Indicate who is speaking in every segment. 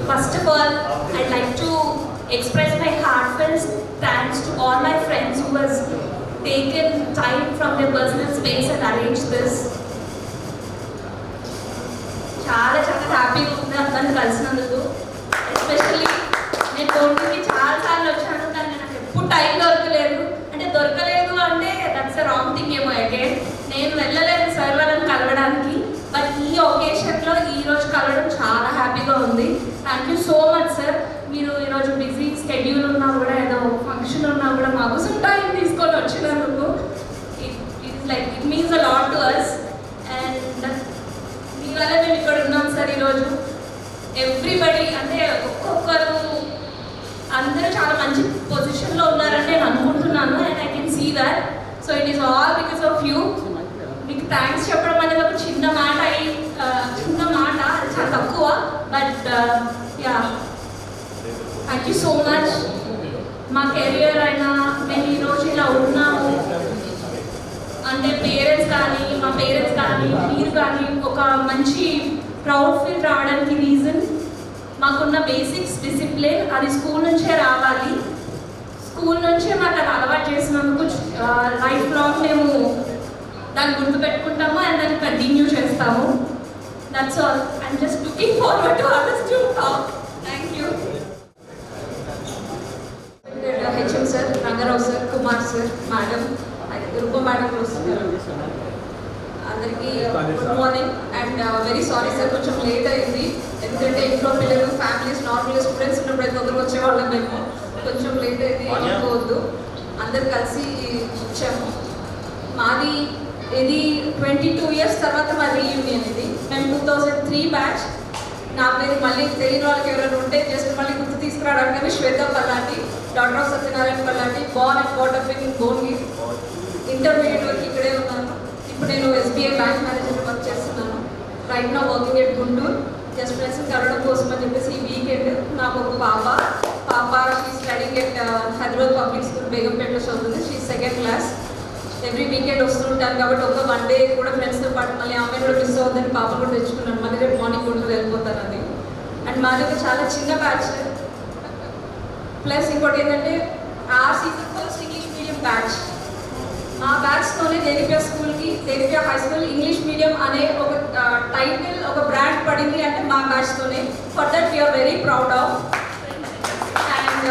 Speaker 1: First of all, I'd like to express my heartfelt thanks to all my friends who has taken time from their personal space and arranged this. చాలా చాలా హ్యాపీగా ఉంది అందరిని కలిసినందుకు. Especially నేను కోవిడ్కి చాలాసార్లు వచ్చాను, కానీ నాకు ఎప్పుడు టైం దొరకలేదు. అంటే దట్స్ అ రాంగ్ థింగ్ ఏమో. అగైన్ నేను వెళ్ళలేదు సార్ వాళ్ళని కలవడానికి, బట్ ఈ ఒకేషన్లో ఈరోజు కలవడం చాలా హ్యాపీగా ఉంది. Thank you so much sir. మీరు ఈరోజు బిజీ స్కెడ్యూల్ ఉన్నా కూడా, ఏదో ఫంక్షన్ ఉన్నా కూడా మా కోసం టైం తీసుకొని వచ్చినందుకు it means a lot to us. And మీ వల్ల మేము ఇక్కడ ఉన్నాం సార్ ఈరోజు. ఎవ్రీబడి అంటే ఒక్కొక్కరు అందరూ చాలా మంచి పొజిషన్లో ఉన్నారని నేను అనుకుంటున్నాను. And I can see that. So it is all because of you. మీకు థ్యాంక్స్ చెప్పడం అనేది ఒక చిన్న మాట, అది చాలా తక్కువ. But ya, thank you so much. మా కెరియర్ అయినా మేము ఈరోజు ఇలా ఉన్నాము అంటే మా పేరెంట్స్ కానీ మీరు కానీ ఒక మంచి ప్రౌడ్ ఫీల్ రావడానికి రీజన్ మాకున్న బేసిక్స్, డిసిప్లిన్. అది స్కూల్ నుంచే రావాలి. స్కూల్ నుంచే మాకు అది అలవాటు చేసినందుకు లైఫ్ లాంగ్ మేము దాన్ని గుర్తుపెట్టుకుంటాము అండ్ దాన్ని కంటిన్యూ చేస్తాము. That's all. I'm just looking forward to others to talk. Thank you. HM sir, Rangarao sir, Kumar sir, madam, Rupa madam వస్తున్నారు. అందరికీ good morning. And very sorry sir, కొంచెం లేట్ అయింది. ఎందుకంటే ఇంట్లో పిల్లలు, ఫ్యామిలీస్, నార్మల్గా స్టూడెంట్స్ ఉన్నప్పుడు తొందరగా వచ్చేవాళ్ళం. మేము కొంచెం లేట్ అయింది అనుకోవద్దు. అందరు కలిసి వచ్చాము. మాది ఇది 22 years తర్వాత మా రీయూనియన్. ఇది మేము 2003 బ్యాచ్. నా పేరు మళ్ళీ తెలియని వాళ్ళకి ఎవరైనా ఉంటే జస్ట్ మళ్ళీ గుర్తు తీసుకురావడానికి Shweta Pallati, doctor of Satyanarayana Pallati, born and brought up in Bhuvanagiri. Intermediate వరకు ఇక్కడే ఉన్నాను. ఇప్పుడు నేను SBI బ్యాంక్ మేనేజర్ వర్క్ చేస్తున్నాను. Right now working at Guntur. Just ఫ్రెండ్స్ని కలవడం కోసం అని చెప్పేసి ఈ వీకెండ్ నాకు ఒక పాప she studying at Hyderabad public school, బేగంపేటలో చదువుతుంది. She 2nd class. Every weekend వస్తుంటాను కాబట్టి ఒక 1 day కూడా ఫ్రెండ్స్తో పాటు మళ్ళీ ఆమె కూడా మిస్ అవుతుందని పాప కూడా తెచ్చుకున్నాను. మళ్ళీ రేపు మార్నింగ్ గుంటూరు వెళ్ళిపోతాను అది. అండ్ మాది ఒక చాలా చిన్న బ్యాచ్. ప్లస్ ఇంకోటి ఏంటంటే RCC first English medium batch. మా బ్యాచ్తోనే దేవిప్రియ స్కూల్కి, Devipriya high school English medium అనే ఒక టైటిల్, ఒక బ్రాండ్ పడింది అంటే మా బ్యాచ్తోనే. For that we're very proud of. And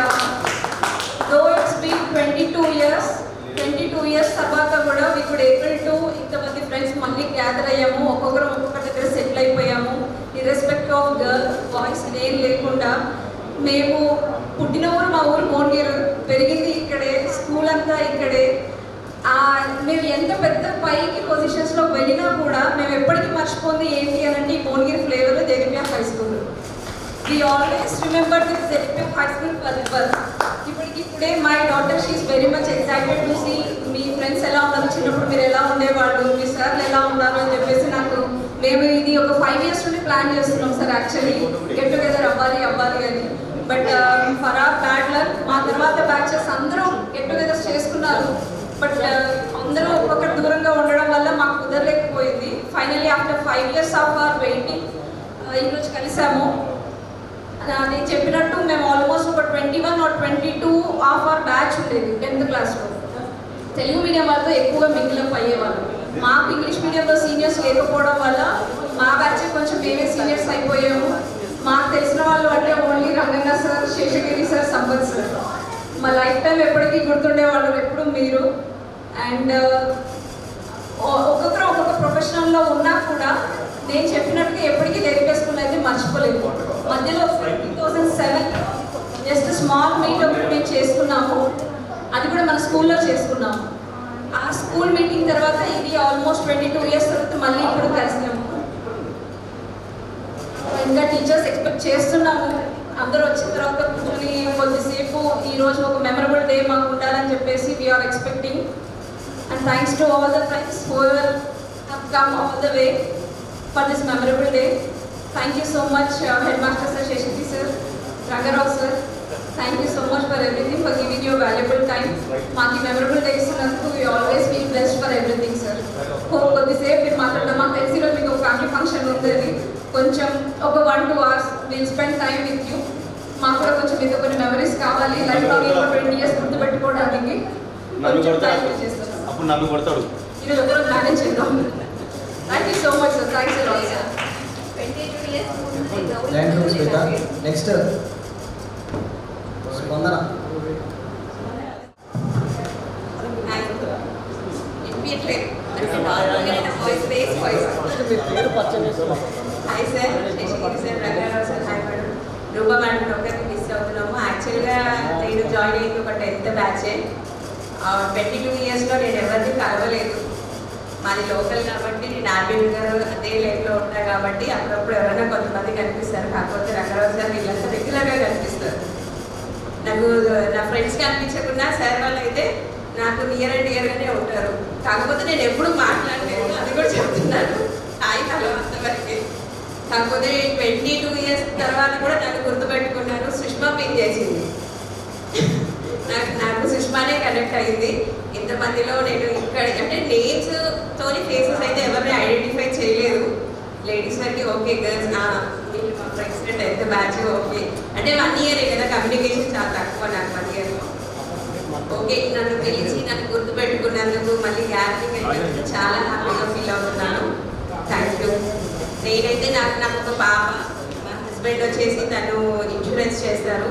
Speaker 1: though it's been 22 years తర్వాత కూడా ఇప్పుడు April 2 ఇంతమంది ఫ్రెండ్స్ మళ్ళీ గ్యాదర్ అయ్యాము. ఒక్కొక్కరు ఒక్కొక్క దగ్గర సెటిల్ అయిపోయాము. ఇర్రెస్పెక్టివ్ ఆఫ్ గర్ల్ బాయ్స్ ఏం లేకుండా. మేము పుట్టిన ఊరు మా ఊరు భువనగిరి, పెరిగింది ఇక్కడే, స్కూల్ అంతా ఇక్కడే. మేము ఎంత పెద్ద పైకి పొజిషన్స్లో వెళ్ళినా కూడా మేము ఎప్పటికీ మర్చిపోయింది ఏంటి అని అంటే ఈ Bhuvanagiri flavour Devipriya high school. We always remember this Devipriya high school purpose. ఇప్పుడే my daughter she is very much excited to see మీ ఫ్రెండ్స్ ఎలా ఉన్నారు, చిన్నప్పుడు మీరు ఎలా ఉండేవాళ్ళు, మీ సార్లు ఎలా ఉన్నారు అని చెప్పేసి మేము ఇది ఒక 5 years నుండి ప్లాన్ చేస్తున్నాం సార్. యాక్చువల్లీ గెట్ టుగెదర్ అవ్వాలి అని. But for our bad luck మా తర్వాత బ్యాచెస్ అందరూ గెట్ టుగెదర్స్ చేసుకున్నారు. బట్ అందరూ ఒక్కొక్కరు దూరంగా ఉండడం వల్ల మాకు కుదరలేకపోయింది. Finally after 5 years of our waiting ఈరోజు కలిసాము. నేను చెప్పినట్టు మేము ఆల్మోస్ట్ ఒక 21 or 22 ఆఫ్ అవర్ బ్యాచ్ ఉండేది 10th classలో. తెలుగు మీడియం వాళ్ళతో ఎక్కువగా మింగిలప్ అయ్యేవాళ్ళు. మాకు ఇంగ్లీష్ మీడియంలో సీనియర్స్ లేకపోవడం వల్ల మా బ్యాచ్ కొంచెం మేమే సీనియర్స్ అయిపోయాము. మాకు తెలిసిన వాళ్ళు అంటే only Ranganna sir, Seshagiri sir, Sampath sir. మా లైఫ్ టైం ఎప్పటికీ గుర్తుండేవాళ్ళు ఎప్పుడు మీరు. అండ్ ఒక్కొక్కరు ఒక్కొక్క ప్రొఫెషనల్లో ఉన్నా కూడా నేను చెప్పినట్టుగా ఎప్పటికీ తెలిపేసుకుని అయితే మర్చిపోలేదు. మధ్యలో 2007 జస్ట్ స్మాల్ మీట్ ఒకటి మేము చేసుకున్నాము. అది కూడా మన స్కూల్లో చేసుకున్నాము. ఆ స్కూల్ మీటింగ్ తర్వాత ఇది ఆల్మోస్ట్ 22 years తర్వాత మళ్ళీ ఇప్పుడు కలిసినాము. ఇంకా టీచర్స్ ఎక్స్పెక్ట్ చేస్తున్నాము అందరూ వచ్చిన తర్వాత కూర్చొని కొద్దిసేపు ఈరోజు ఒక మెమరబుల్ డే మాకు ఉండాలని చెప్పేసి we're expecting. And thanks to all the friends who have come all the way for this memorable day. Thank you so much head master sir, శశికి sir, Rangarao sir. Thank you so much for everything, for giving your valuable time. మాకు memorable day ఇస్తున్నందుకు we always feel blessed for everything sir. కొద్దిసేపు మీరు మాట్లాడడం మాకు తెలిసి మీకు ఒక ఫ్యామిలీ ఫంక్షన్ ఉంది. కొంచెం ఒక 1-2 hours will spend time with you.
Speaker 2: ఇప్పుడు నన్ను కొడతాడు.
Speaker 1: ఈరోజు ఒకరోజు మేనేజ్ చేద్దాం. Thank you so much sir. Thanks a lot sir.
Speaker 3: Thank you Shweta. Next Spandana.
Speaker 1: Hi sir, Shashigiri sir, Rangarao sir, hi madam. Rupa madam ఒకరికి మిస్ అవుతున్నాము. యాక్చువల్గా నేను జాయిన్ అయింది ఒక 10th బ్యాచే. 22 ఇయర్స్లో నేను ఎవరిని కలవలేదు. మాది లోకల్ కాబట్టి నేను ఆర్బిన్ గారు అదే లైఫ్లో ఉంటా కాబట్టి అప్పుడప్పుడు ఎవరైనా కొంతమంది కనిపిస్తారు. కాకపోతే రంగారావు సార్ వీళ్ళంతా రెగ్యులర్గా కనిపిస్తారు. నాకు నా ఫ్రెండ్స్ కనిపించకుండా సార్ వాళ్ళు అయితే నాకు నియర్ అండ్ నియర్గానే ఉంటారు. కాకపోతే నేను ఎప్పుడు మాట్లాడలేదు, అది కూడా చెప్తున్నాను. హాయ్ హలో అంతవరకే. కాకపోతే 22 ఇయర్స్ తర్వాత కూడా నన్ను గుర్తుపెట్టుకున్నాను. సుష్మా పిన్ చేసింది. నాకు సుష్మానే కనెక్ట్ అయింది. ఇంతమందిలో నేను ఇక్కడ అంటే నేమ్స్ తోని ఫేసెస్ అయితే ఎవరిని ఐడెంటిఫై చేయలేదు. లేడీస్ వరకు ఓకే, గర్ల్స్ వీళ్ళు మా ఫ్రెండ్స్ 10th బ్యాచ్ ఓకే. అంటే 1 ఇయరే కదా, కమ్యూనికేషన్ చాలా తక్కువ నాకు 1 ఇయర్లో. ఓకే, నన్ను పిలిచి నన్ను గుర్తుపెట్టుకున్నందుకు మళ్ళీ గ్యాదరింగ్ అయినందుకు చాలా హ్యాపీగా ఫీల్ అవుతున్నాను. Thank you. నేనైతే నాకు ఒక పాప, మా హస్బెండ్ వచ్చేసి తను ఇన్సూరెన్స్ చేస్తారు.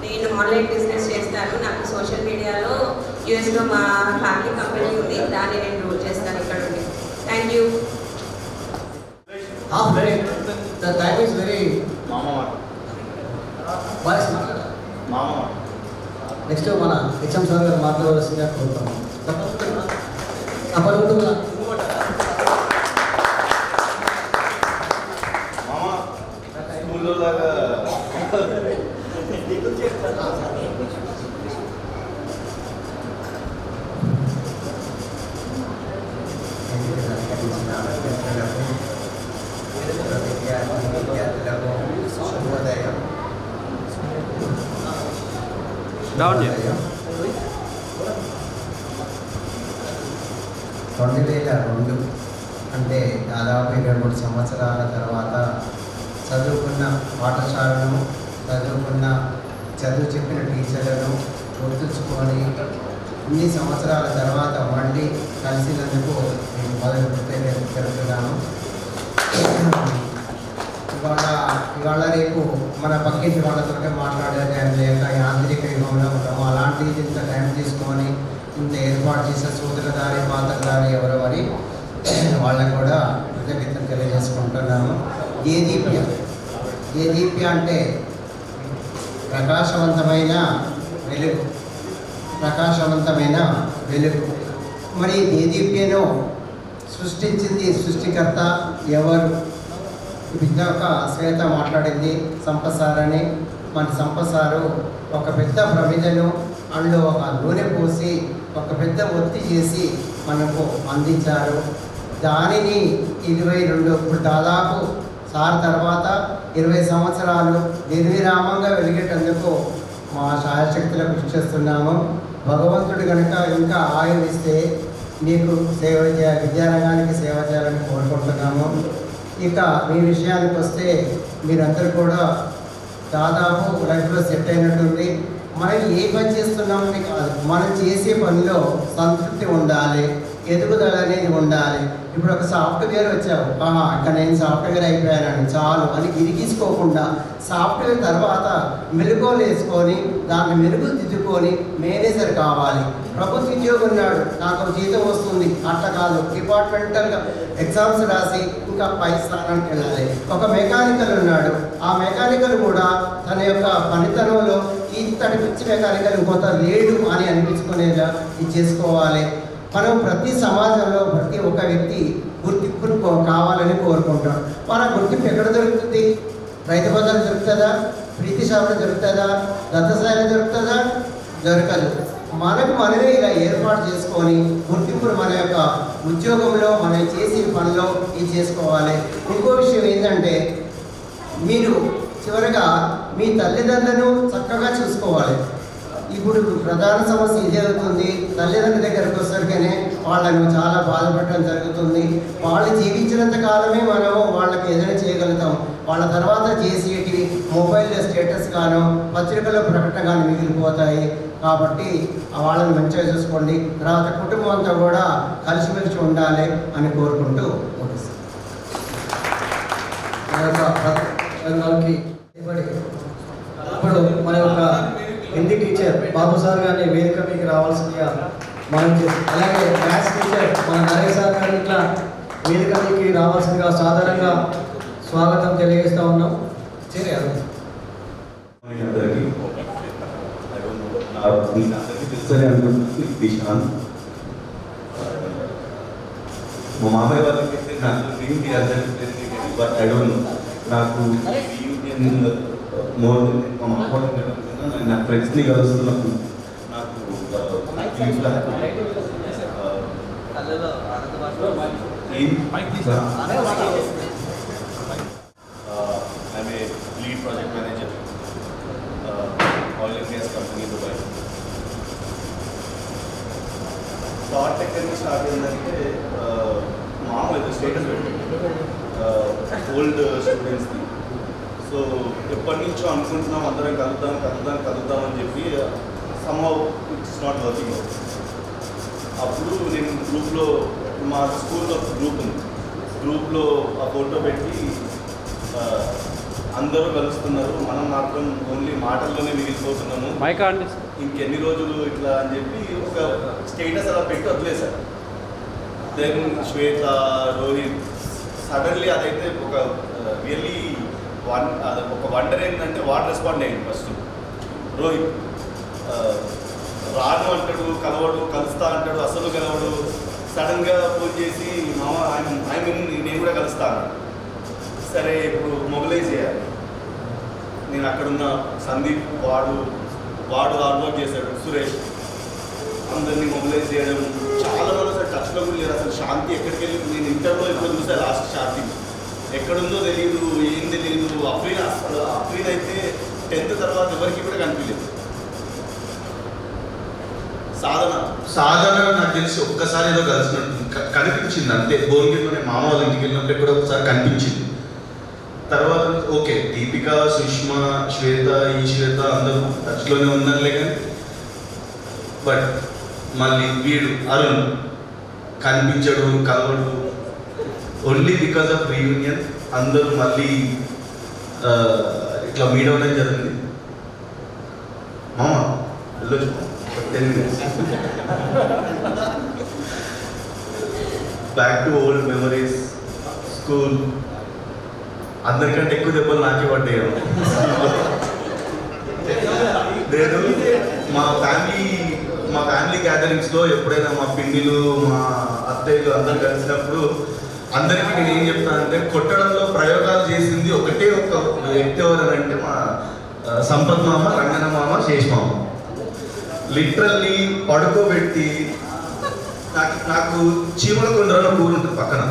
Speaker 1: నేను ఆన్లైన్ బిజినెస్ చేస్తాను. నాకు సోషల్ మీడియాలో యూఎస్లో మా ఫ్యామిలీ కంపెనీ ఉంది, దాన్ని నేను రూల్ చేస్తాను ఇక్కడ ఉండి. Thank you.
Speaker 3: The time is very
Speaker 2: మామ
Speaker 3: voice.
Speaker 2: మామ
Speaker 3: నెక్స్ట్ మన హెచ్ఎం సార్ గారు మాట్లాడవలసిందిగా కోరుతాము. అప్పటికుంటుందా
Speaker 2: మామ స్కూల్లో లాగా
Speaker 3: శుభోదయం. 2002 అంటే దాదాపు 23 సంవత్సరాల తర్వాత చదువుకున్న పాఠశాలను, చదువు చెప్పిన టీచర్లను గుర్తుంచుకొని ఇన్ని సంవత్సరాల తర్వాత మళ్ళీ కలిసినందుకు నేను మొదటి కృతజ్ఞతలు తెలుపుతున్నాను. ఇవాళ రేపు మన పక్కింటి వాళ్ళతో మాట్లాడే టైం లేక యాంత్రిక యుగంలో ఉంటాము. అలాంటిది ఇంత టైం తీసుకొని ఇంత ఏర్పాటు చేసే సూత్రధారి పాత్రధారి ఎవరు అని వాళ్ళకు కూడా కృతజ్ఞతలు తెలియజేసుకుంటున్నాము. దేదీప్య అంటే ప్రకాశవంతమైన వెలుగు. మరి దేదీప్యను సృష్టించింది సృష్టికర్త ఎవరు? ఇందాక శ్వేత మాట్లాడింది సంపత్ సార్ అని. మన సంపత్ సారు ఒక పెద్ద ప్రమిదను అందులో ఒక నూనె పోసి ఒక పెద్ద ఒత్తి చేసి మనకు అందించారు. దానిని 22 ఇప్పుడు దాదాపు సార్ తర్వాత 20 సంవత్సరాలు నిర్విరామంగా వెలిగేటందుకు మా శాయశక్తులకు కృషి చేస్తున్నాము. భగవంతుడు కనుక ఇంకా ఆయువిస్తే మీకు సేవ చేయాలి, విద్యారంగానికి సేవ చేయాలని కోరుకుంటున్నాము. ఇక మీ విషయానికి వస్తే మీరందరూ కూడా దాదాపు లైఫ్లో సెట్ అయినట్టుంది. మనం ఏ పని చేస్తున్నామని కాదు, మనం చేసే పనిలో సంతృప్తి ఉండాలి, ఎదుగుదల అనేది ఉండాలి. ఇప్పుడు ఒక సాఫ్ట్వేర్ వచ్చావు, ఇక్కడ నేను సాఫ్ట్వేర్ అయిపోయానని చాలు అని ఇరిగించుకోకుండా సాఫ్ట్వేర్ తర్వాత మెలుగులు వేసుకొని దాన్ని మెరుగులు దిద్దుకొని మేనేజర్ కావాలి. ప్రభుత్వ ఉద్యోగం ఉన్నాడు, నాకు జీతం వస్తుంది, అట్ట కాదు, డిపార్ట్మెంటల్గా ఎగ్జామ్స్ రాసి ఇంకా పై స్థానానికి వెళ్ళాలి. ఒక మెకానికల్ ఉన్నాడు, ఆ మెకానికల్ కూడా తన యొక్క పనితనంలో ఇంతటి పిచ్చి మెకానికల్ ఇంకొంత లేడు అని అనిపించుకునేలా ఇది చేసుకోవాలి. మనం ప్రతి సమాజంలో ప్రతి ఒక్క వ్యక్తి గుర్తింపును కావాలని కోరుకుంటాం. మన గుర్తింపు ఎక్కడ దొరుకుతుంది? రైతు బజార్ దొరుకుతుందా? ప్రీతి షాపులో దొరుకుతుందా? దత్తసాయిలో దొరుకుతుందా? దొరకదు. మనకు మనమే ఇలా ఏర్పాటు చేసుకొని గుర్తింపును మన యొక్క ఉద్యోగంలో మనం చేసే పనిలో ఇది చేసుకోవాలి. ఇంకో విషయం ఏంటంటే, మీరు చివరగా మీ తల్లిదండ్రులను చక్కగా చూసుకోవాలి. ఇప్పుడు ప్రధాన సమస్య ఇదే అవుతుంది. తల్లిదండ్రుల దగ్గరకు వచ్చేసరికనే వాళ్ళను చాలా బాధపడటం జరుగుతుంది. వాళ్ళు జీవించినంత కాలమే మనము వాళ్ళకి ఏదైనా చేయగలుగుతాం. వాళ్ళ తర్వాత చేసేటివి మొబైల్లో స్టేటస్ గాను పత్రికల్లో ప్రకటన కానీ మిగిలిపోతాయి. కాబట్టి వాళ్ళని మంచిగా చూసుకోండి. తర్వాత కుటుంబం అంతా కూడా కలిసిమెలిసి ఉండాలి అని కోరుకుంటూ ముగిస్తాను.
Speaker 4: మన యొక్క రంగాలకి ఇప్పుడు మన యొక్క హిందీ టీచర్ బాబు సార్ గారిని వేదిక మీకు రావాల్సిందిగా మనం చేస్తాం. అలాగే మ్యాథ్స్ టీచర్ మన నరేష్ సార్ గారిని ఇట్లా వేదిక మీకు రావాల్సిందిగా సాధారణంగా స్వాగతం తెలియజేస్తూ ఉన్నాం.
Speaker 2: అందరికీ తెలుసని అనుకుంటుంది విశాంత్. మా మామయ్య వాళ్ళకి నాకు dream but I don't know. నాకు మోర్ మా మామ నా ఫ్రెండ్స్ని కలుస్తున్నప్పుడు నాకు I'm a lead project manager, oil and gas company in Dubai. Thought ఎక్కడి నుంచి స్టార్ట్ అయిందంటే మామూలు స్టేటస్ ఓల్డ్ స్టూడెంట్స్కి. సో ఎప్పటి నుంచో అనుకుంటున్నాం అందరం కలుద్దాం అని చెప్పి సమ్హౌ ఇట్స్ నాట్ వర్కింగ్. అప్పుడు నేను గ్రూప్లో మా స్కూల్లో గ్రూప్ ఉంది, గ్రూప్లో ఆ ఫోటో పెట్టి అందరూ కలుస్తున్నారు, మనం మాత్రం ఓన్లీ మాటల్లోనే మిగిలిపోతున్నాము, ఇంకెన్ని రోజులు ఇట్లా అని చెప్పి ఒక స్టేటస్ అలా పెట్టి వదిలేశారు. దెన్ శ్వేత, రోహిత్ సడన్లీ అదైతే ఒక రియల్లీ ఒక వండర్ ఏంటంటే వాట్ రెస్పాండ్ అయ్యింది. ఫస్ట్ రోహిత్ రాను అంటాడు, కలుస్తా అంటాడు, అసలు కలవడు. సడన్గా ఫోన్ చేసి మామ నేను కూడా కలుస్తా అన్నాడు. సరే ఇప్పుడు మొబిలైజ్ చేయాలి. నేను అక్కడున్న సందీప్ వాడు హార్డ్ వర్క్ చేశాడు, సురేష్ అందరినీ మొబిలైజ్ చేయడం. చాలా మంది అసలు టచ్లో కూడా లేరు. అసలు శాంతి ఎక్కడికి వెళ్ళి నేను ఇంటర్లో ఎప్పుడు చూసాను లాస్ట్ శాంతి ఎక్కడుందో తెలియదు, ఏం తెలియదు. అఫ్రీన్ అయితే 10th తర్వాత ఎవరికి కూడా కనిపించలేదు. సాధన నాకు తెలిసి ఒక్కసారి ఏదో కలిసినట్టు కనిపించింది అంతే. భువనగిరిలోనే మామ వాళ్ళ ఇంటికి వెళ్ళినప్పుడు కూడా ఒకసారి కనిపించింది. తర్వాత ఓకే దీపిక, సుష్మా, శ్వేత, ఈ శ్వేత అందరూ టచ్లోనే ఉన్నారులే. కానీ బట్ మళ్ళీ వీడు అరుణ్ కనిపించడు, కలవడు. ఓన్లీ బికాస్ ఆఫ్ రీయూనియన్ అందరూ మళ్ళీ ఇట్లా మీట్ అవ్వడం జరిగింది. మామ వెళ్ళొచ్చు 10 minutes. Back to old memories. School అందరికంటే ఎక్కువ దెబ్బలు నాకే పడ్డాయి. నేను మా ఫ్యామిలీ గ్యాదరింగ్స్లో ఎప్పుడైనా మా పిన్నిలు, మా అత్తయ్యలు అందరు కలిసినప్పుడు అందరికీ నేను ఏం చెప్తానంటే, కొట్టడంలో ప్రయోగాలు చేసింది ఒకటే ఒక వ్యక్తి ఎవరనంటే మా సంపత్ మామ, రంగన మామ, శేష్ మామ. లిటరల్లీ పడుకోబెట్టి నాకు చీమలకొండ ఒక ఊరు ఉంటుంది పక్కన.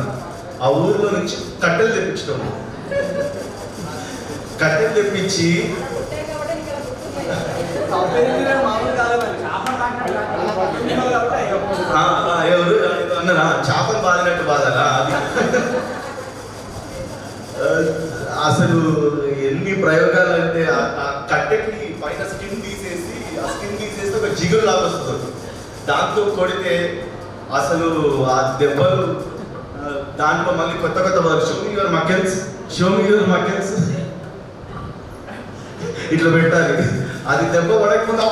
Speaker 2: ఆ ఊరిలో నుంచి కట్టెలు తెప్పించడం. కట్టెలు తెప్పించి ఎవరు అన్నారా చేపలు బాధినట్టు బాధలా అది. అసలు ఎన్ని ప్రయోగాలు అంటే ఆ కట్టెకి పైన స్కిన్ తీసేసి ఒక జిగురు లాగా వస్తుంది. దాంతో కొడితే అసలు ఆ దెబ్బలు దాంట్లో మళ్ళీ కొత్త షో మీ యువర్ మకెల్స్ ఇట్లా పెట్టాలి. అది దెబ్బ పడకపోతే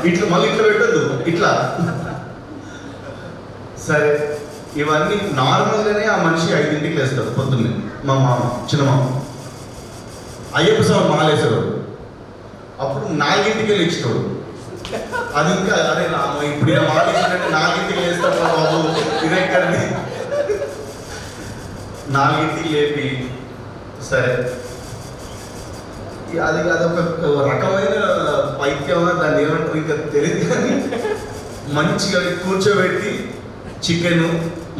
Speaker 2: ఇట్లా మళ్ళీ ఇట్లా పెట్టద్దు, ఇట్లా. సరే ఇవన్నీ నార్మల్గానే ఆ మనిషి 5ంటికి లేస్తాడు పొద్దున్నే. మా మామ, చిన్న మామ అయ్యప్ప స్వామి మాలేసాడు. అప్పుడు 4ంటికి లేచినాడు. అది ఇంకా అదే ఇప్పుడు మాలేసాడంటే 4ంటికి లేస్తాడు బాబు, ఇది ఎక్కడిది. 4ంటికి లేపి సరే అదొక రకమైన పైత్యమా దాన్ని ఏమంటారు ఇంకా తెలియదు. కానీ మంచిగా కూర్చోబెట్టి చికెను,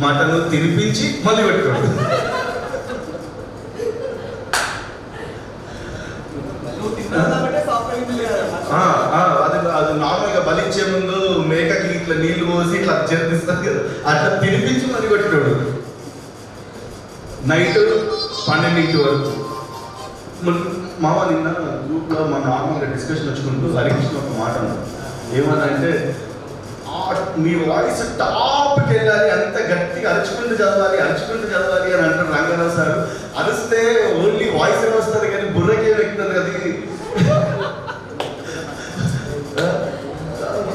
Speaker 2: మటను తినిపించి మళ్ళీ పెట్టుకోండి. అది నార్మల్గా బలిచ్చే ముందు మేకకి ఇట్లా నీళ్లు పోసి ఇట్లా చేపిస్తారు కదా, అట్లా తినిపించి మళ్ళీ పెట్టుకోడు. నైట్ 12 వరకు మామ నిన్న గ్రూప్లో మా నార్మల్గా డిస్కషన్ వచ్చుకుంటూ హరికృష్ణ ఒక మాట అన్నాడు. ఏమన్నంటే మీ వాయిస్ టాప్కి వెళ్ళాలి, అంత గట్టిగా అరుచుకుంటూ చదవాలి అని అంటారు రంగారావు సార్. అరిస్తే ఓన్లీ వాయిస్ వస్తుంది కానీ బుర్రకే ఎక్కుతుంది అది.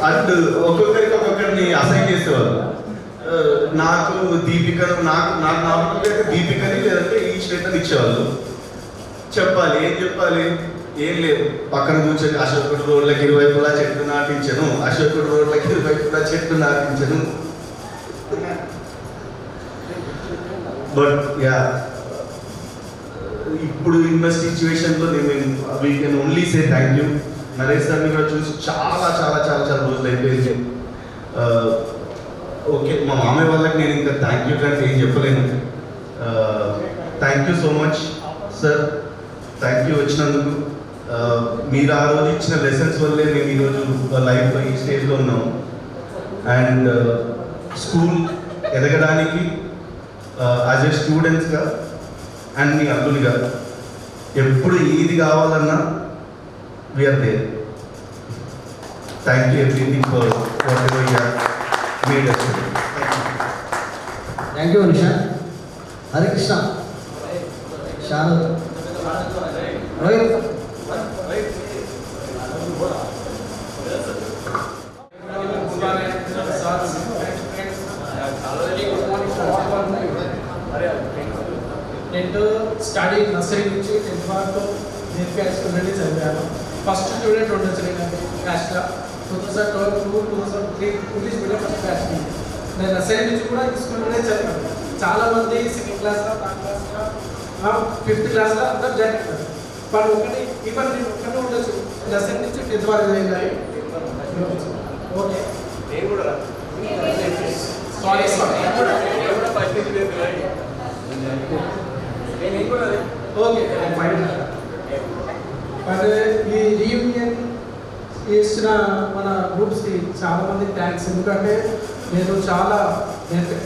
Speaker 2: అండ్ ఒక్కొక్కరిని అసైన్ చేసేవాళ్ళు. నాకు దీపికను నాకు నార్మల్గా అయితే దీపికని లేదంటే ఈ శ్వేతని ఇచ్చేవాళ్ళు. చెప్పాలి, ఏం చెప్పాలి, ఏం లేదు. పక్కన కూర్చొని అశోకుడు రోడ్లకి ఇరువైపులా చెట్టు నాటించను, అశోకుడు రోడ్లకి ఇరువైపులా చెట్టు నాటించను. బట్ యా, ఇప్పుడు ఇన్వెస్ట్ సిచ్యువేషన్లో we can only say thank you. Naresh సార్ని కూడా చూసి చాలా చాలా చాలా చాలా రోజులు అయిపోయింది. ఓకే, మా మామయ్య వాళ్ళకి నేను ఇంకా థ్యాంక్ యూ కానీ ఏం చెప్పలేను. Thank you so much sir, thank you వచ్చినందుకు. మీరు ఆ రోజు ఇచ్చిన లెసన్స్ వల్లే మేము ఈరోజు లైఫ్లో ఈ స్టేజ్లో ఉన్నాము. అండ్ స్కూల్ ఎదగడానికి యాజ్ ఏ స్టూడెంట్స్గా అండ్ మీ అల్లునిగా ఎప్పుడు ఏది కావాలన్నా we're there. Thank you everything for whatever you have made us.
Speaker 4: Thank you Nisha. Harikrishna, Sharad, Rohit.
Speaker 5: నేను స్టడీ నర్సరీ నుంచి 10th వరకు జేపీ హై స్కూల్ నుండి చదివాను. ఫస్ట్ స్టూడెంట్ ఉండొచ్చు క్లాస్లో 2012, 2003 ఇంగ్లీష్ మీడియం ఫస్ట్ క్లాస్. నేను నర్సరీ నుంచి కూడా ఈ స్కూల్లోనే చదివాను. చాలామంది సెకండ్ క్లాస్లో, థర్డ్ క్లాస్లో, 5th క్లాస్లో అందరూ జాయిన్ అవుతారు. బట్ ఒకటి ఈవెన్ నేను ఒక్కనే ఉండొచ్చు. నర్సరీ నుంచి 10th వరకు చదివాను. Okay, sorry okay fine. But ఈ రీయూనియన్ చేసిన మన గ్రూప్స్కి చాలామంది థ్యాంక్స్. ఎందుకంటే నేను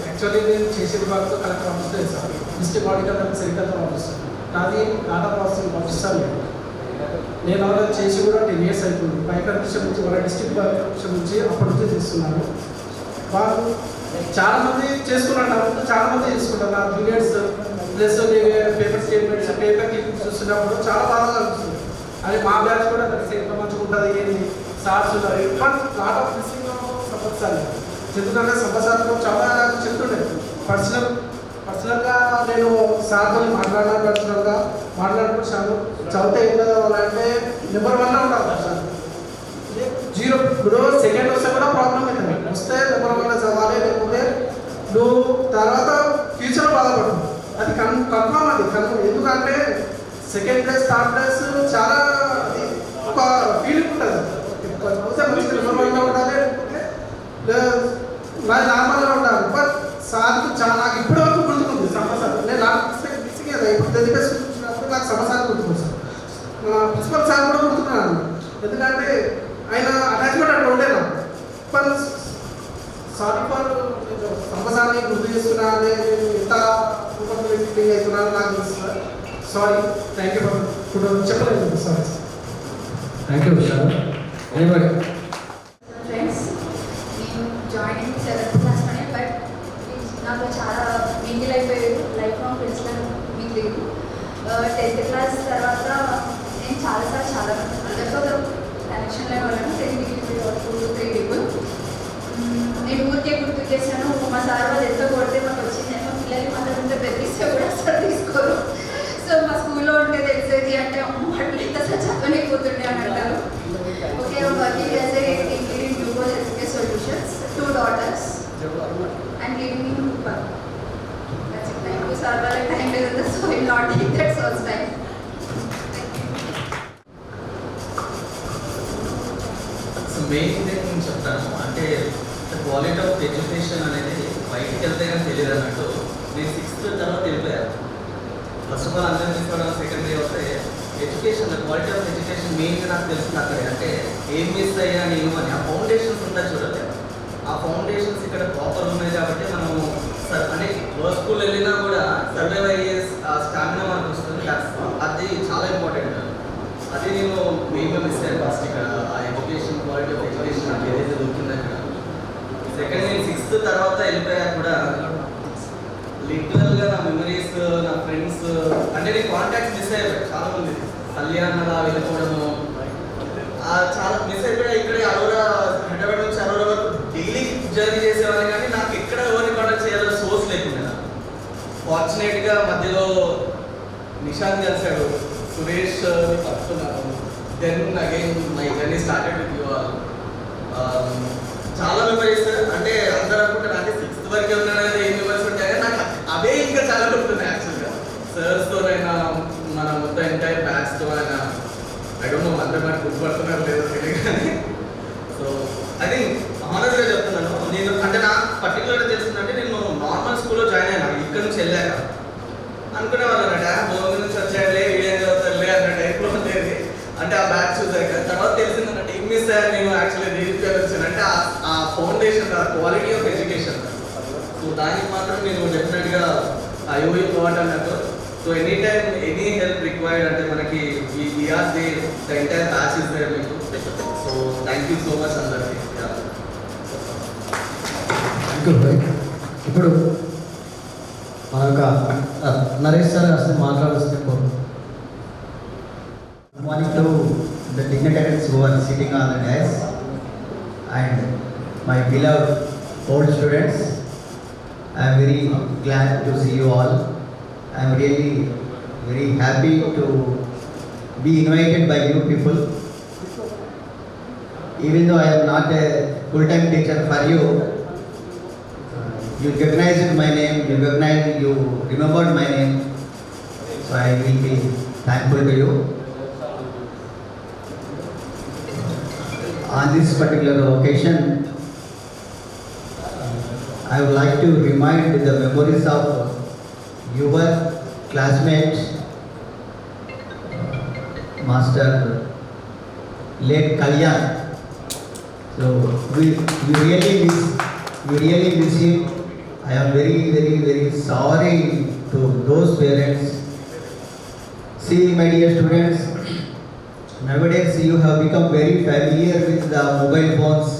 Speaker 5: యాక్చువల్లీ నేను చేసిన వర్క్ కలెక్టర్ ఆఫీస్లో చేస్తాను. డిస్ట్రిక్ట్ ఆడిటర్ సెక్రటరీ ఆఫీసర్, నాది డాటా ప్రాసెసింగ్ ఆఫీసర్. నేను అలా చేసి కూడా 10 years అయిపోయింది. పై కమిషన్ నుంచి వాళ్ళ డిస్ట్రిక్ట్ కమిషన్ నుంచి అప్పటి నుంచి చేస్తున్నాను. వాళ్ళు చాలామంది చేసుకున్నారు, చాలామంది చేసుకుంటారు. నా juniors plus paper statements, paper clips చూస్తున్నప్పుడు చాలా బాగా అనిపిస్తుంది. అది మా బ్యాచ్ కూడా ఎంత మంచిగా ఉంటుంది, ఏంటి సార్స్ ఉన్నారు. బట్ లాట్ ఆఫ్ మిస్సింగ్ సంవత్సరాలు. ఎందుకంటే సంవత్సరాలు చాలా చెప్తుండే పర్సనల్గా నేను సార్తో పర్సనల్గా మాట్లాడుకుంటాను. చదివితే ఏం చదవాలంటే నెంబర్ 1 ఉండాలి సార్. 0 ఇప్పుడు సెకండ్ వస్తే కూడా ప్రాబ్లం అవుతుంది. వస్తే నెంబర్ 1 చదవాలి, లేకపోతే నువ్వు తర్వాత ఫ్యూచర్లో బాధపడుతుంది. అది కన్ఫర్మ్, అది కన్ఫర్మ్. ఎందుకంటే సెకండ్ ప్లేస్, థర్డ్ ప్లేస్ చాలా ఒక ఫీలింగ్ ఉంటుంది. చదివితే మంచిగా నెంబర్ 1 ఉండాలి, లేకపోతే నార్మల్గా ఉండాలి. బట్ సార్కు చాలా నాకు ఇప్పటి వరకు గుర్తుకుంది సంవత్సరం. నేను నాకు మిస్సింగ్ కదా, ఇప్పుడు తెలిపేసి చూసినప్పుడు నాకు సంవత్సరాలు గుర్తుకుంది సార్. ప్రిన్సిపల్ సార్ కూడా గుర్తున్నాను. ఎందుకంటే ఆయన అటాచ్మెంట్ అట్లా ఉండే నాకు. బట్ సారీ ఫర్ సంవత్సరాన్ని గుర్తు చేస్తున్నా, ఎంత ఫీలింగ్ అవుతున్నాను నాకు తెలుసు sir. Sorry, thank you for చెప్పలేదు sir.
Speaker 4: Thank you sir. Anybody
Speaker 6: friends, నేను జాయిన్ అయింది 7th క్లాస్లోనే. బట్ నాకు చాలా మింగిల్ అయిపోయారు. లైఫ్ లాంగ్ ఫ్రెండ్స్ మీకు లేదు. 10th క్లాస్ తర్వాత నేను చాలా అందరితో కనెక్షన్లో వాళ్ళను 10 2-3 people. నేను ఊరికే గుర్తు చేశాను. మా సార్ వాళ్ళు ఎంత కొడితే మాకు వచ్చిందేమో, పిల్లలు మాత్రం ఇంత బెదిరిస్తే కూడా అసలు తీసుకోరు. సో మా స్కూల్లో ఉంటే తెలిసేది అంటే అమ్మట్లు ఇంత అసలు చదవలేకపోతుండే అని అంటారు. Okay, working as a including 2 healthcare solutions, 2 daughters and living in Mumbai. That's it. Thank you, sir. Well, time is so I will not take that source time.
Speaker 7: Main నేను చెప్తాను అంటే క్వాలిటీ ఆఫ్ ఎడ్యుకేషన్ అనేది బయటికి వెళ్తే కానీ తెలియదు అన్నట్టు. నేను 6th తర్వాత వెళ్ళిపోయాను. ఫస్ట్ ఆఫ్ ఆల్ అందరినీ తీసుకోవడం, సెకండరీ వస్తే ఎడ్యుకేషన్, క్వాలిటీ ఆఫ్ ఎడ్యుకేషన్ మెయిన్గా నాకు తెలిసింది అక్కడే. అంటే ఏం మిస్ అయ్యా నేను అని ఆ ఫౌండేషన్స్ ఉంటాయి చూడాలి. ఆ ఫౌండేషన్స్ ఇక్కడ ప్రాపర్ ఉన్నాయి కాబట్టి మనము అంటే స్కూల్ వెళ్ళినా కూడా సర్వైవ్ అయ్యే స్టామినా మనకు వస్తుంది. అది చాలా ఇంపార్టెంట్. అంటే నేను కాంటాక్ట్స్ మిస్ అయ్యాను చాలా మంది, కళ్యాణ్లా వెళ్ళిపోవడము చాలా మిస్ అయిపోయా. ఇక్కడ అరోరా హైదరాబాద్ నుంచి అరోరా వరకు డైలీ జర్నీ చేసేవాళ్ళు, కానీ నాకు ఎక్కడ ఎవరిని కాంటాక్ట్ చేయాలో సోర్స్ లేకుండా. ఫార్చునేట్గా మధ్యలో నిషాంత్ కలిసాడు, సురేష్ పట్టుకున్నాను. Then again my journey started with you all. చాలా మెమరీస్, అంటే అందరూ అనుకుంటారు అంటే 6th వరకే ఉన్నాడు కదా ఏం మెమరీస్ ఉంటాయి, కానీ నాకు అవే ఇంకా చాలా గుర్తున్నాయి యాక్చువల్గా. సార్స్తోనైనా మన మొత్తం ఎంటైర్ బ్యాచ్తో అయినా, ఐ డోంట్ నో అందరూ మనకు గుర్తుపడుతున్నారు లేదో తెలియదు కానీ. సో ఐ థింక్ హానెస్ట్గా చెప్తున్నాను, నేను అంటే నాకు పర్టికులర్గా తెలిసిందంటే నేను నార్మల్ స్కూల్లో జాయిన్ అయినా ఇక్కడ నుంచి వెళ్ళాక. అనుకునే వాళ్ళు అన్నట్టు భూమి నుంచి వచ్చాడులే వీడియో చదువుతారులే అన్న టైప్లో ఉండేది. అంటే ఆ బ్యాచ్ చూసాక తర్వాత తెలిసిందన్నట్టు ఏం మిస్ అయ్యాను నేను యాక్చువల్లీ దీనికి వచ్చాను అంటే ఆ ఫౌండేషన్, ఆ క్వాలిటీ ఆఫ్ ఎడ్యుకేషన్. సో దానికి మాత్రం నేను డెఫినెట్గా ఐ ఓ యూ లాట్ అన్నట్టు. So any time any help required అంటే మనకి we're the entire batch is there మీకు. So thank you so much అందరికీ.
Speaker 4: ఇప్పుడు మన యొక్క నరేష్ సార్ అసలు మాట్లాడుస్తే
Speaker 8: Good morning to the dignitaries who are sitting on the dais and my beloved old students. I am very glad to see you all. I am really very happy to be invited by you people. Even though I am not a full-time teacher for you, you recognized my name, you remembered my name, so I will be thankful to you. On this particular occasion, I would like to remind the memories of your classmates, Master late Kalyan. So we really miss him. I am very, very, very sorry to those parents. See, my dear students, nowadays you have become very familiar with the mobile phones.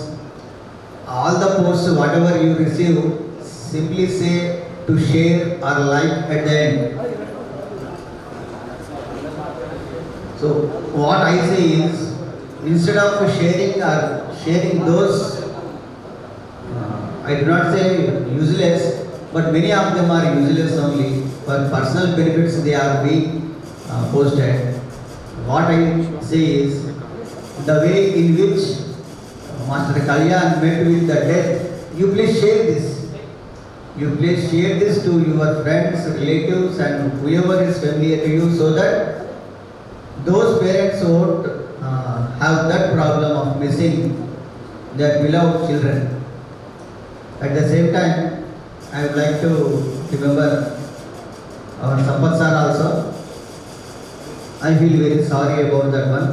Speaker 8: All the posts, whatever you receive, simply say to share or like at the end. So what I say is, instead of sharing those, I do not say useless, but many of them are useless only. For personal benefits they are being posted. What I say is, the way in which Master Kalyan met with the death, you please share this. You please share this to your friends, relatives and whoever is familiar to you, so that those parents won't have that problem of missing their beloved children. At the same time, I would like to remember our Sampath sir also. I feel very sorry about that one.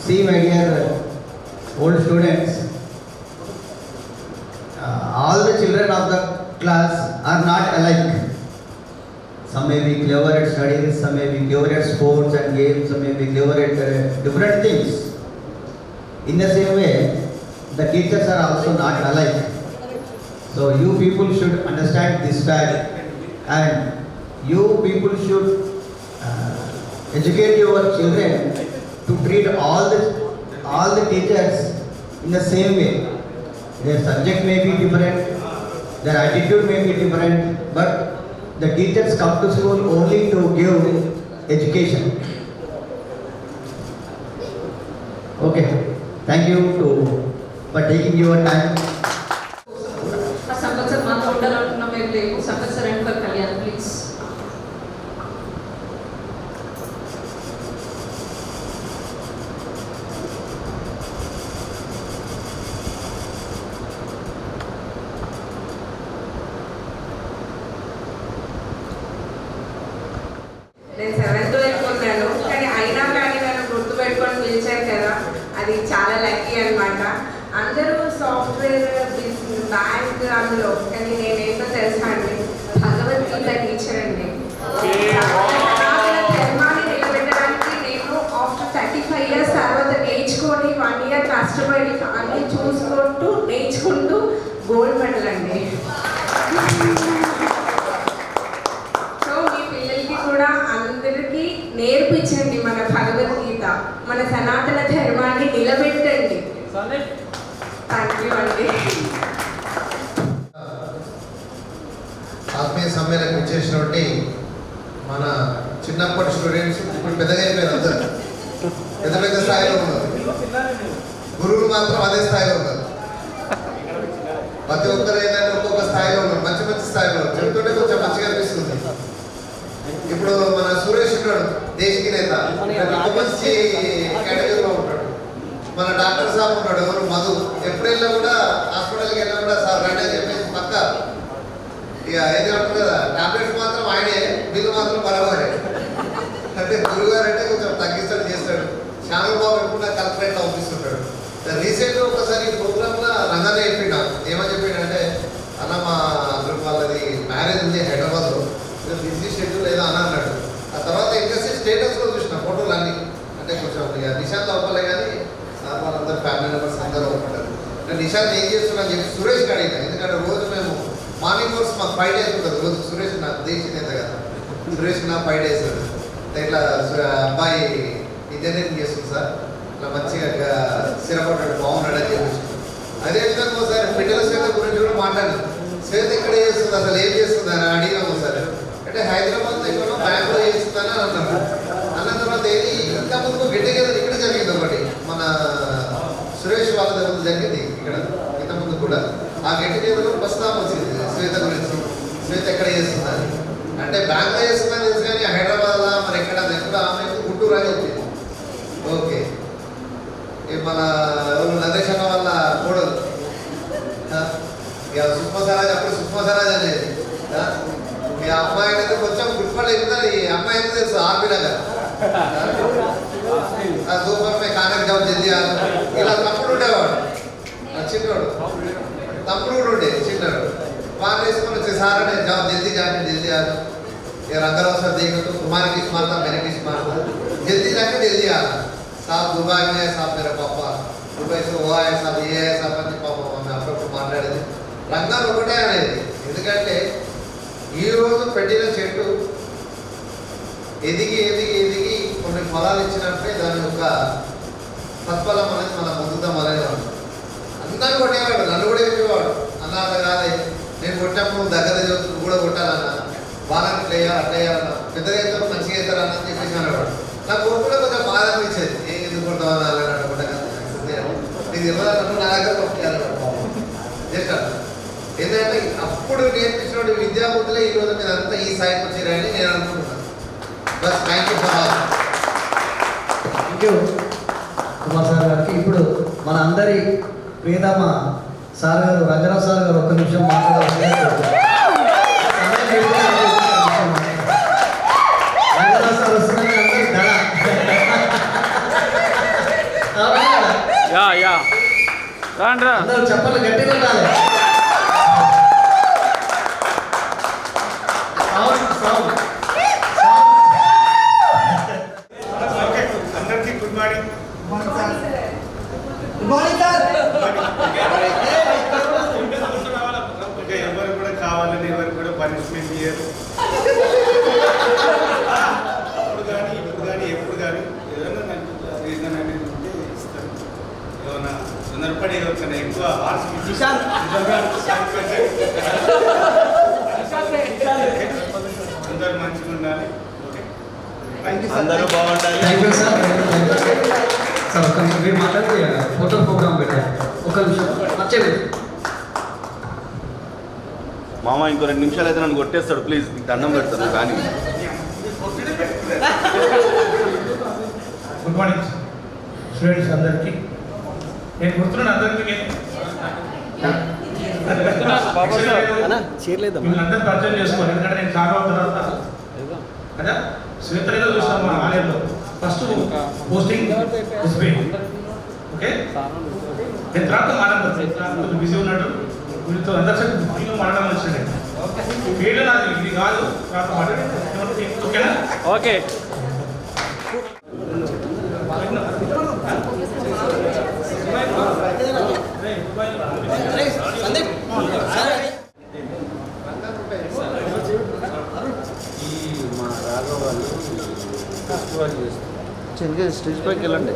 Speaker 8: See, my dear old students, all the children of the class are not alike. Some may be clever at studies, some may be clever at sports and games, some may be clever at different things. In the same way, the teachers are also not alike. So you people should understand this fact, and you people should educate your children to treat all the teachers in the same way. Their subject may be different, their attitude may be different, but the teachers come to school only to give education. Okay, thank you for taking your time.
Speaker 1: Sampath sir మాతో ఉండాలనుకున్నాం, మేము లేవు. Sampath sir and for Kalyan please.
Speaker 9: నేను 7th వెళ్ళిపోతాను, కానీ అయినా కానీ నన్ను గుర్తుపెట్టుకొని పిలిచారు కదా, అది చాలా లక్కీ అనమాట. అందరూ సాఫ్ట్వేర్ బ్యాంక్ అందులో, కానీ నేనేంటో తెలుసా అండి, భగవద్గీత టీచర్ అండి. ధర్మాన్ని నిలబెట్టడానికి నేను ఆఫ్టర్ 35 years తర్వాత నేర్చుకొని 1 year కష్టపడి అన్నీ చూసుకుంటూ నేర్చుకుంటూ గోల్డ్ మెడల్ అండి. సో మీ సనాతన ధర్మాన్ని నిలబెట్టండి. థ్యాంక్ యూ అండి.
Speaker 10: ఆత్మీయ సమ్మేళనకు ఇచ్చేసినటువంటి మన చిన్నప్పటి స్టూడెంట్స్ ఇప్పుడు పెద్దగా అయిపోయారు, అందరూ పెద్ద పెద్ద స్థాయిలో ఉన్నారు. గురువులు మాత్రం అదే స్థాయిలో ఉన్నారు. ప్రతి ఒక్కరు ఏంటంటే ఒక్కొక్క స్థాయిలో ఉన్నారు, మంచి మంచి స్థాయిలో ఉన్నారు. చెబుతుంటే కొంచెం మంచిగా అనిపిస్తుంది. ఇప్పుడు మన సురేష్ ఉంటాడు, దేశకి నేత, ఒక మంచి కేటగిరీలో ఉంటాడు. మన డాక్టర్ సాబ్ ఉంటాడు, ఎవరు మధు, ఎప్పుడు వెళ్ళినా కూడా హాస్పిటల్కి వెళ్ళినా కూడా సార్ రండి అని చెప్పేసి పక్క ఇక ఏది ఉంటుంది కదా, టాబ్లెట్స్ మాత్రం ఆయనే, బిల్లు మాత్రం బరాబరే. అంటే గురుగారు అంటే కొంచెం తగ్గిస్తాడు, చేస్తాడు. శ్యామల బాబు ఎప్పుడు కలెక్టరేట్లో పంపిస్తుంటాడు. రీసెంట్గా ఒకసారి ప్రోగ్రామ్లో రంగానే చెప్పిండా, ఏమని చెప్పిండంటే అన్న మా గ్రూప్ వాళ్ళది మ్యారేజ్ ఉంది హైదరాబాద్లో, బిజీ షెడ్యూల్ ఏదో అని అన్నాడు. ఆ తర్వాత ఇంట్రెస్ట్ స్టేటస్లో చూసిన ఫోటోలు అన్నీ, అంటే కొంచెం ఇక నిశాంత్ అవ్వలే కానీ వాళ్ళందరూ ఫ్యామిలీ మెంబర్స్ అందరూ ఉంటారు. నిశాంత్ ఏం చేస్తున్నా అని చెప్పి సురేష్కి అడిగినా, ఎందుకంటే రోజు మేము మార్నింగ్ వర్క్స్ మాకు 5 days ఉంటుంది. రోజు సురేష్ నాకు దేశీ నేత కదా, సురేష్ నా 5 days ఇట్లా అబ్బాయి ఇంజనీరింగ్ చేస్తుంది సార్, ఇట్లా మంచిగా స్థిరపడ్డాడు, బాగున్నాడు అని చెప్పేసి. అదేవిధంగా ఒకసారి బిడ్డల శ్వేత గురించి కూడా మాట్లాడాను. శ్వేత ఇక్కడ చేస్తుంది, అసలు ఏం చేస్తుంది అని అడిగినాం ఒకసారి. అంటే హైదరాబాద్ ఎక్కడో బ్యాంకులో చేస్తుందని అన్నాడు. అన్న తర్వాత ఏది ఇంకా ముందు గెట్టగేదర్ ఇక్కడ జరిగింది ఒకటి, మన సురేష్ వాళ్ళ దగ్గర జరిగింది ఇక్కడ ఇంత ముందు కూడా. ఆ గెట్టగేదర్లో ప్రస్తావన వచ్చింది శ్వేత గురించి, శ్వేత ఎక్కడ చేస్తుందని. అంటే బ్యాంకులో చేస్తుందని తెలుసు కానీ హైదరాబాద్లో మరి ఎక్కడ ఆమె గుంటూరు అని చెప్పింది. ఓకే, మన నరేష్ వాళ్ళ కోడలు ఇక సుష్మా స్వరాజ్, అప్పుడు సుష్మా స్వరాజ్ అనేది ఈ అమ్మాయి అనేది కొంచెం గుర్తుపడి ఎక్కుతుంది. ఈ అమ్మాయి అయితే తెలుసు ఆర్మీ నగర్ సూపర్ మే కానక్ జాబ్ జల్దీ ఇలా తమ్ముడు ఉండేవాడు, చిన్నవాడు తమ్ముడు కూడా ఉండే చిన్నాడు. వాళ్ళు వేసుకొని వచ్చే సార్ అనే జాబ్ జల్దీ జాకే జల్దీ ఆదు, ये रंगराव सर देखो तो तुम्हारी किस मारता मेरे किस मारता, जल्दी जाके जल्दी आना. साहब दुबई में है, साहब मेरा पापा दुबई से हुआ है, साहब ये है, साहब अपने पापा मैं అప్పుడప్పుడు మాట్లాడేది. రంగాలు ఒకటే అనేది, ఎందుకంటే ఈరోజు పెట్టిన చెట్టు ఎదిగి ఎదిగి ఎదిగి కొన్ని ఫలాలు ఇచ్చినప్పుడే దాని యొక్క సత్ఫలం అనేది మనం పొందుతాం అనేది. అందరూ కొట్టేవాడు, నన్ను కూడా చెప్పేవాడు, అన్న అట్లా కాదే, నేను కొట్టినప్పుడు దగ్గర నువ్వు కూడా కొట్టాలన్నా, బాగా అట్లా వేయాలి అట్లా వేయాలన్నా, పెద్దగా అవుతారు మంచిగా అవుతారు అన్న చెప్పేసి అనేవాడు. నాకు కొట్టులో కొంచెం బాధ అనిపించేది, ఏం ఎందుకు కొడతావు అని అలాగే అనుకుంటా కదా, నీకు ఇవ్వాలన్నప్పుడు నా దగ్గర కొట్టాలన్నమాట జస్ట్ అట్లా. ఏంటంటే అప్పుడు నేర్పించిన విద్యాబుద్ధులే ఈరోజు మీరు అంతా ఈ స్థాయికి వచ్చారని నేను అనుకుంటున్నాను. Bus thank you for all.
Speaker 4: Thank you Kumar sir గారికి. ఇప్పుడు మన అందరి ప్రియతమ సార్ గారు రంజరావు సార్ గారు ఒక్క నిమిషం మాట్లాడాలి. రంజరావు సార్ వస్తున్నాయి అందరూ అందరూ చెప్పాలి, గట్టిగా ఉండాలి.
Speaker 2: అందరికీ గుడ్ మార్నింగ్. ఇంకా ఎవరు కూడా కావాలని ఎవరు కూడా పనిష్మెంట్ చేయరు. అప్పుడు కానీ ఇప్పుడు కానీ ఎప్పుడు కానీ ఏదైనా నాకు రీజన్ అనేది ఉంటే ఇస్తాను. ఏమన్నా సందర్భపడి కన్నా ఎక్కువ అందరూ మంచిగా ఉండాలి. అందరూ బాగుండాలి.
Speaker 4: Thank you sir. సార్ ఒక్క నిమిషం మీరు మాట్లాడి ఫోటో ప్రోగ్రామ్ పెట్టారు. ఒక్క నిమిషం వచ్చేది
Speaker 2: మామ ఇంకో 2 నిమిషాలు అయితే నన్ను కొట్టేస్తాడు. ప్లీజ్ దండం పెడతాను కానీ.
Speaker 5: గుడ్ మార్నింగ్ స్టూడెంట్స్ అందరికీ. నేను గుర్తున్నాను అందరికీ, మిమ్మల్ని అందరూ పరిచయం చేసుకోవాలి. ఎందుకంటే నేను చాలా తర్వాత కదా శ్వేతలో చూసాను మా ఆలయంలో ఫస్ట్ పోస్టింగ్ ఎస్బీ. ఓకే, నేను తర్వాత మాట్లాడుతాను, బిజీ ఉన్నాడు వీళ్ళతో అందరిసేపు బిజీగా మాట్లాడాలని వచ్చిండే. వీళ్ళు నాది ఇది కాదు, తర్వాత మాట్లాడాను. ఓకేనా? ఓకే.
Speaker 11: కొంచెం ఇంకా స్టేజ్ పైకి వెళ్ళండి.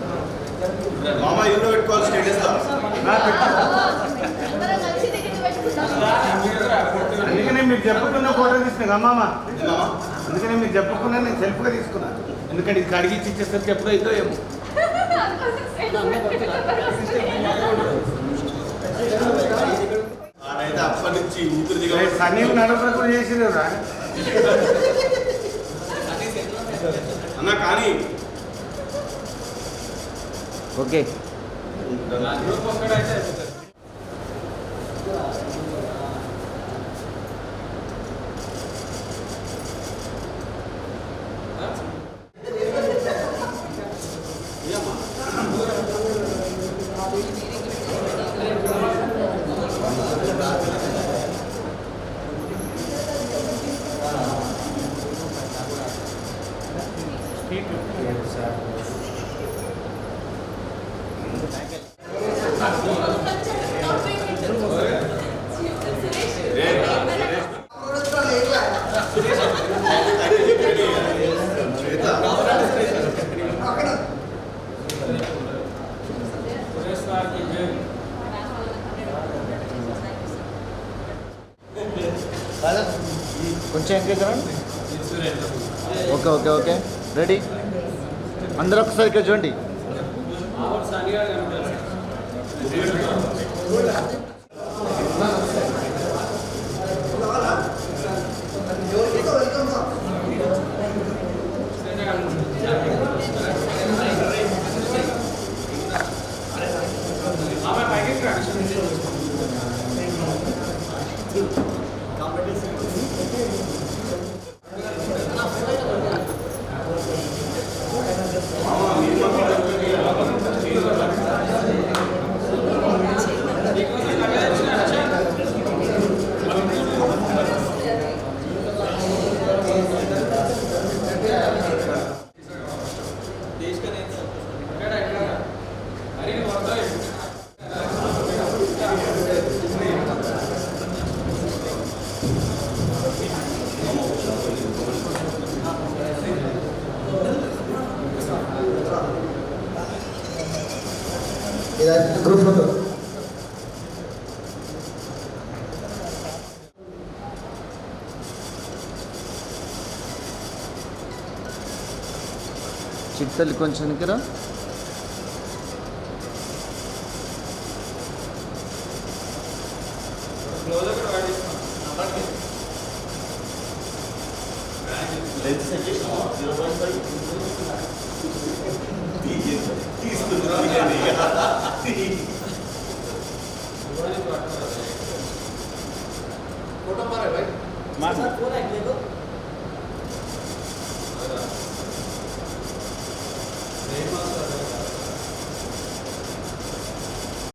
Speaker 2: మామ ఇల్లు పెట్టుకోవాలి స్టేటస్
Speaker 12: అందుకనే మీరు చెప్పకుండా ఫోటో తీసుకున్నా మామ, అందుకనే మీరు చెప్పకుండా నేను సెల్ఫ్గా తీసుకున్నా. ఎందుకంటే ఇది కడిగి ఇచ్చేసరికి ఎప్పుడో ఇదో ఏమో.
Speaker 2: ఆడైతే అప్పటి నుంచి ఊపిరి
Speaker 12: సన్నీలు నడపడకుండా చేసిరా
Speaker 2: అన్న కానీ
Speaker 11: ఓకే. కొంచెం ఇంకా ఓకే ఓకే ఓకే రెడీ. అందరూ ఒకసారి ఇక్కడ చూడండి.
Speaker 3: Group photo.
Speaker 11: చిట్టలి కొంచెం ఇక్కడ
Speaker 10: फोटो मारे भाई